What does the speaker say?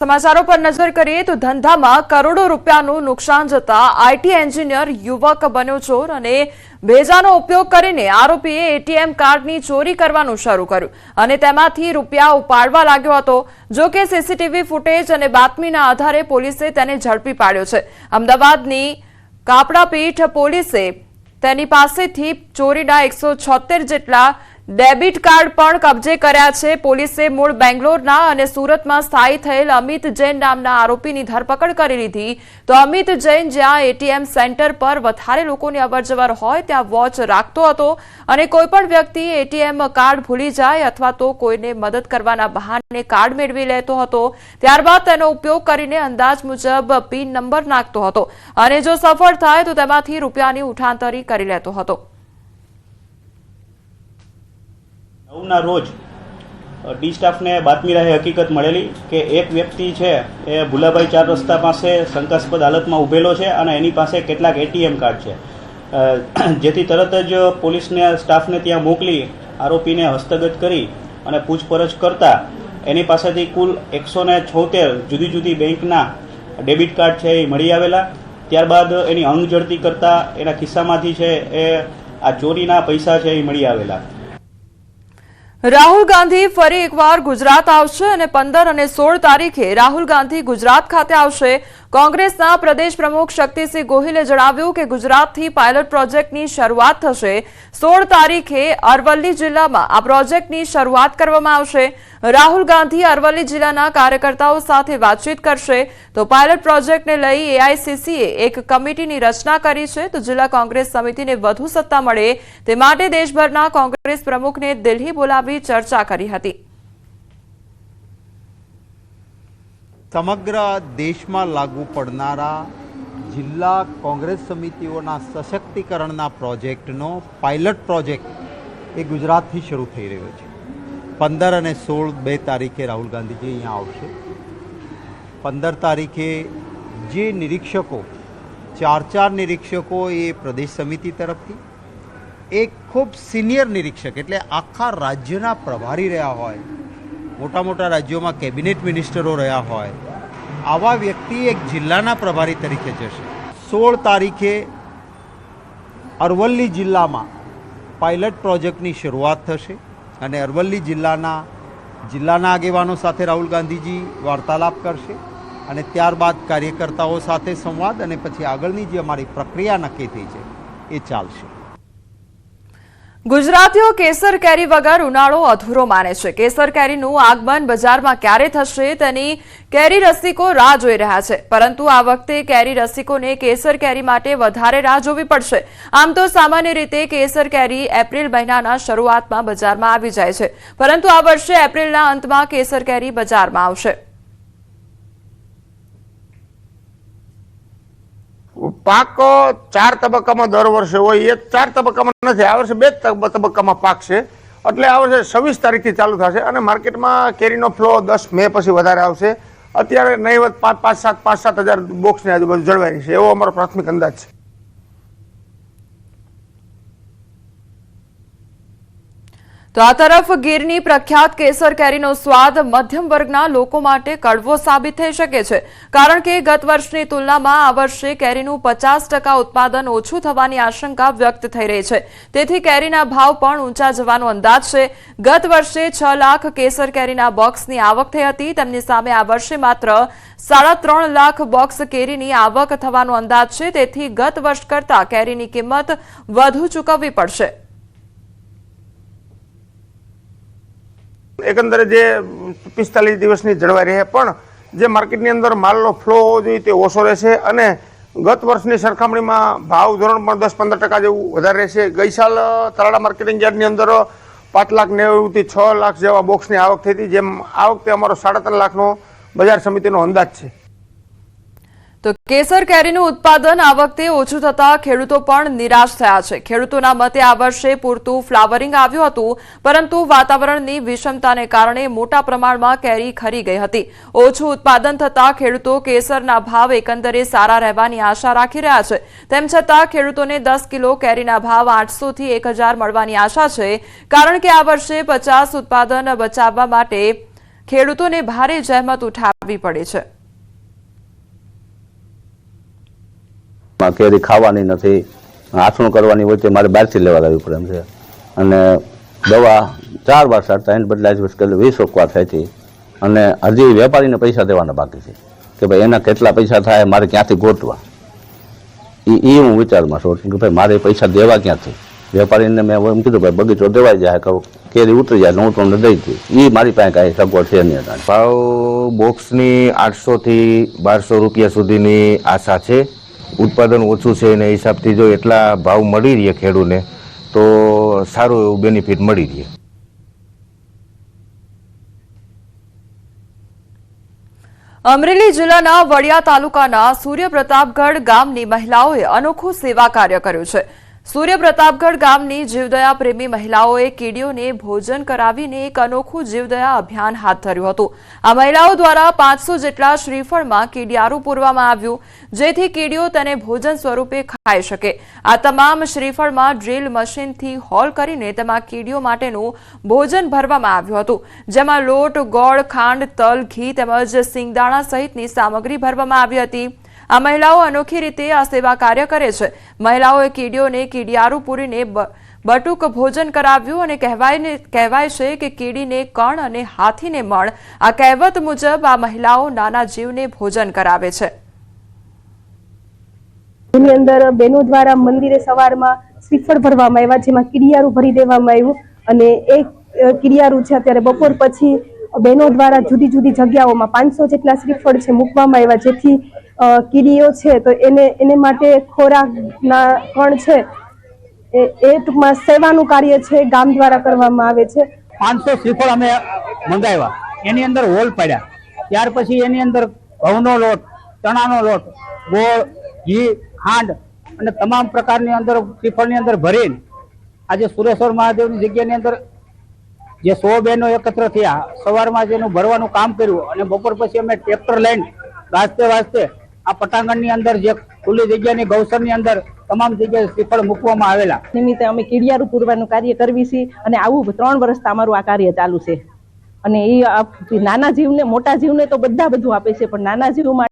समाचारों पर नजर करिए तो धंधाમાં કરોડો રૂપિયાનું નુકસાન જતા આઈટી એન્જિનિયર યુવક બન્યો ચોર અને ભેજાનો ઉપયોગ કરીને આરોપીએ એટીએમ કાર્ડની ચોરી કરવાનું શરૂ કર્યું અને તેમાંથી રૂપિયા ઉપાડવા લાગ્યો હતો। જો કે સીસીટીવી ફૂટેજ અને બાતમીના આધારે પોલીસે તેને ઝડપી પાડ્યો છે। અમદાવાદની કાપડાપીઠ પોલીસે તેની પાસેથી ચોરીના 176 જેટલા डेबिट कार्ड पण कब्जे कर्या छे। पोलीसे मूळ बेंगलोरना अने सूरतमां स्थायी थयेल अमित जैन नामना आरोपीनी धरपकड़ करी लीधी। तो अमित जैन ज्यां एटीएम सेंटर पर वधारे लोकोनी अवरजवर होय त्यां वॉच राखतो हतो अने कोईपण व्यक्ति एटीएम कार्ड भूली जाय अथवा तो कोईने मदद करवाना बहाने कार्ड मेळवी लेतो हतो। त्यारबाद तेनो उपयोग करीने अंदाज मुजब पिन नंबर नाखतो हतो अने जो सफल थाय तो तेमांथी रूपियानी उठांतरी करी लेतो हतो। नवना रोज डी स्टाफ ने बातमी रहे हकीकत मळेली के एक व्यक्ति है ए भूलाभाई 4 रस्ता पास शंकास्पद हालत में उभेलो है और एनी पासे केटलाक एटीएम कार्ड है। जेथी तरत ज पोलीस ने स्टाफ ने त्यां मोकली आरोपी ने हस्तगत करी अने पूछपरछ करता एनी पासेथी कुल 176 जुदी जुदी बेंकना डेबिट कार्ड है मळी आवेला। त्यारबाद एनी अंग जड़ती करता एना खिस्सामांथी छे ए आ चोरीना पैसा है मळी आवेला। राहुल गांधी फरी एकवार गुजरात आवशे अने 15 અને 16 તારીખે राहुल गांधी गुजरात खाते आवशे। कांग्रेसना प्रदेश प्रमुख शक्तिसिंह गोहिले जणाव्युं के गुजरातथी पायलट प्रोजेक्टनी शरूआत थशे। 16 તારીખે अरवल्ली जिल्लामां आ प्रोजेक्टनी शरूआत करवामां आवशे। राहुल गांधी अरवल्ली जिल्लाना कार्यकर्ताओं साथे वातचीत करशे। तो पायलट प्रोजेक्टने लई एआईसीसीए एक कमिटीनी रचना करी छे। तो जिल्ला कांग्रेस समितिने वधु सत्ता मळे ते माटे देशभરના कांग्रेस प्रमुखने दिल्ही बोलावी चर्चा करी हती। समग्र देश में लागू पड़नारा जिला कांग्रेस समितिओना सशक्तिकरणना प्रोजेक्टनो पायलट प्रोजेक्ट ए गुजरात थी शुरू थई रह्यो छे। 15 અને 16 તારીખે राहुल गांधीजी अहींया आवशे। 15 તારીખે जे निरीक्षकों 4 निरीक्षकों ये प्रदेश समिति तरफथी एक खूब सीनियर निरीक्षक एटले आखा राज्यना प्रभारी रह्या होय, मोटा मोटा राज्यों में केबिनेट मिनिस्टरों रह्या होय, आवा व्यक्ति एक जिल्लाना प्रभारी तरीके जशे। 16 तारीखे अरवल्ली जिल्ला में पायलट प्रोजेक्ट की शुरुआत थशे अने अरवल्ली जिल्लाना आगेवानो साथे राहुल गांधीजी वार्तालाप करशे अने त्यारबाद कार्यकर्ताओं साथे संवाद अने पछी आगळनी जे अमारी प्रक्रिया नक्की थई छे ए चालशे। गुजरातीओ केसर केरी वगर उनाळो अधूरो माने छे। केसर केरीनुं आगमन बजारमां क्यारे थशे तेनी केरी रसिको राह जोई रह्या छे, परंतु आ वखते केरी रसिकोने केसर केरी माटे वधारे राह जोवी पड़शे। आम तो सामान्य रीते केसर केरी एप्रिल महीनाना शरूआतमां बजारमां आवी जाय छे, परंतु आ वर्षे एप्रिलना अंतमां केसर केरी बजारमां आवशे। पाक 4 તબક્કામાં દર વર્ષે હોય, એ 4 તબક્કામાં નથી, આ વર્ષે 2 તબક્કામાં પાકશે। એટલે આ વર્ષે 26 તારીખથી ચાલુ થશે અને માર્કેટમાં કેરીનો ફ્લો 10 મે પછી વધારે આવશે। અત્યારે નહીવત 5-7 હજાર બોક્સની આજુબાજુ જળવાઈ રહી છે, એવો અમારો પ્રાથમિક અંદાજ છે। तो आ तरफ गीरनी प्रख्यात केसर केरीनो स्वाद मध्यम वर्गना लोको माटे कड़वो साबित थई शके छे, कारण के गत वर्षनी तुलनामां आ वर्षे केरीनुं 50% उत्पादन ओछुं थवानी आशंका व्यक्त थई रही छे। तेथी केरीना भाव पण ऊंचा जवानो अंदाज छे। गत वर्षे 6 लाख केसर केरीना बोक्सनी आवक थई हती, तेमनी सामे आ वर्षे मात्र 3.5 लाख बोक्स केरीनी आवक थवानो अंदाज छे। तेथी गत वर्ष करता केरीनी किंमत वधु चूकववी पड़शे। एकंदरे जे 45 દિવસની જળવાઈ રહે, પણ જે માર્કેટની અંદર માલનો ફ્લો હોવો જોઈએ તે ઓછો રહેશે અને ગત વર્ષની સરખામણીમાં ભાવ ધોરણ પણ 10-15% જેવું વધારે રહેશે। ગઈ સાલ તલાડા માર્કેટિંગ યાર્ડની અંદર 5,90,000 થી 6 લાખ જેવા બોક્સની આવક થઈ હતી, જેમ આ વખતે અમારો 3.5 લાખનો બજાર સમિતિનો અંદાજ છે। तो केसर केरीનું उत्पादन आ वखते ओछું થતા ખેડૂતો પણ નિરાશ થયા છે। ખેડૂતોના મતે આ વર્ષે પૂરતું ફ્લાવરિંગ આવ્યું હતું, પરંતુ વાતાવરણની વિષમતાને કારણે મોટા પ્રમાણમાં કેરી ખરી ગઈ હતી। ઓછું ઉત્પાદન થતા ખેડૂતો કેસરના ભાવ એકંદરે સારા રહેવાની આશા રાખી રહ્યા છે। તેમ છતાં ખેડૂતોને 10 કિલો કેરીના ભાવ 800 થી 1000 મળવાની આશા છે, કારણ કે આ વર્ષે 50 ઉત્પાદન બચાવવા માટે ખેડૂતોને ભારે જહેમત ઉઠાવવી લાવવી પડે છે. કેરી ખાવાની નથી, આથણું કરવાની વચ્ચે મારે બહારથી લેવા લાવવી પડે એમ છે. અને દવા 4 વાર છાંટતા એને બદલે આજ મુશ્કેલ 20 વાર થઈ હતી. અને હજી વેપારીને પૈસા દેવાના બાકી છે કે ભાઈ એના કેટલા પૈસા થાય, મારે ક્યાંથી ગોતવા, એ હું વિચારમાં છું કે ભાઈ મારે પૈસા દેવા ક્યાંથી. વેપારીને મેં એમ કીધું ભાઈ બગીચો દેવાઈ જાય, કહું કેરી ઉતરી જાય હું તમને દઈ દઉં. એ મારી પાસે કાંઈ સગવડ છે નહીં. ભાવ બોક્સની 800 થી 1200 રૂપિયા સુધીની આશા છે. ઉત્પાદન ઓછું છે એના હિસાબથી જો એટલા ભાવ મળી રહે ખેડૂતને તો સારું એવું બેનિફિટ મળી રહે. અમરેલી જિલ્લાના વડિયા તાલુકાના સૂર્યપ્રતાપગઢ ગામની મહિલાઓએ અનોખું સેવા કાર્ય કર્યું છે. સૂર્યપ્રતાપગઢ ગામની જીવદયા પ્રેમી મહિલાઓએ કીડીઓને ભોજન કરાવીને એક અનોખું જીવદયા અભિયાન હાથ ધર્યું હતું. આ મહિલાઓ દ્વારા 500 જેટલા શ્રીફળમાં કીડિયારું પૂરવામાં આવ્યું, જેથી કીડીઓ તેને ભોજન સ્વરૂપે ખાઈ શકે. આ તમામ શ્રીફળમાં ડ્રીલ મશીનથી હોલ કરીને તેમાં કીડીઓ માટેનું ભોજન ભરવામાં આવ્યું હતું, જેમાં લોટ, ગોળ, ખાંડ, તલ, ઘી તેમજ સિંગદાણા સહિતની સામગ્રી ભરવામાં આવી હતી. આ મહિલાઓ અનોખી રીતે આ સેવા કાર્ય કરે છે. મહિલાઓએ કીડીઓને કીડિયારું પૂરીને બટુક ભોજન કરાવ્યું અને કહેવાય છે કે કીડીને કણ અને હાથીને મણ. આ કહેવત મુજબ આ મહિલાઓ નાના જીવને ભોજન કરાવે છે. એની અંદર બહેનો દ્વારા મંદિરે સવારમાં શ્રીફળ ભરવામાં આવ્યા, જેમાં કીડિયારું ભરી દેવામાં આવ્યું. અને એ કીડિયારું છે અત્યારે બપોર પછી બહેનો દ્વારા જુદી જુદી જગ્યાઓમાં 500 જેટલા શ્રીફળ છે મૂકવામાં આવ્યા, જેથી કીડીઓ છે તો એને માટે ખોરાકના કણ છે એ ટૂંકમાં સેવાનું કાર્ય છે ગામ દ્વારા કરવામાં આવે છે. 500 શ્રીફળ અમે મંગાવ્યા, એની અંદર હોલ પડ્યા. ત્યાર પછી એની અંદર ઘઉંનો લોટ, ચણાનો લોટ, ગોળ, ઘી, ખાંડ અને તમામ પ્રકારની અંદર શ્રીફળની અંદર ભરીને આજે સુરેશ્વર મહાદેવની જગ્યાની અંદર જે 100 બહેનો એકત્ર થયા, સવારમાં જેનું ભરવાનું કામ કર્યું અને બપોર પછી અમે ટ્રેક્ટર લઈને વાજતે વાજતે આ પટાંગણની અંદર જે ખુલ્લી જગ્યાની ગૌસરની અંદર તમામ જગ્યાએ શ્રીફળ મૂકવામાં આવેલા. નિમિત્તે અમે કીડિયારું પૂરવાનું કાર્ય કરવી છીએ અને આવું 3 વર્ષથી અમારું આ કાર્ય ચાલુ છે. અને એ નાના જીવને મોટા જીવને તો બધા બધું આપે છે, પણ નાના જીવ માટે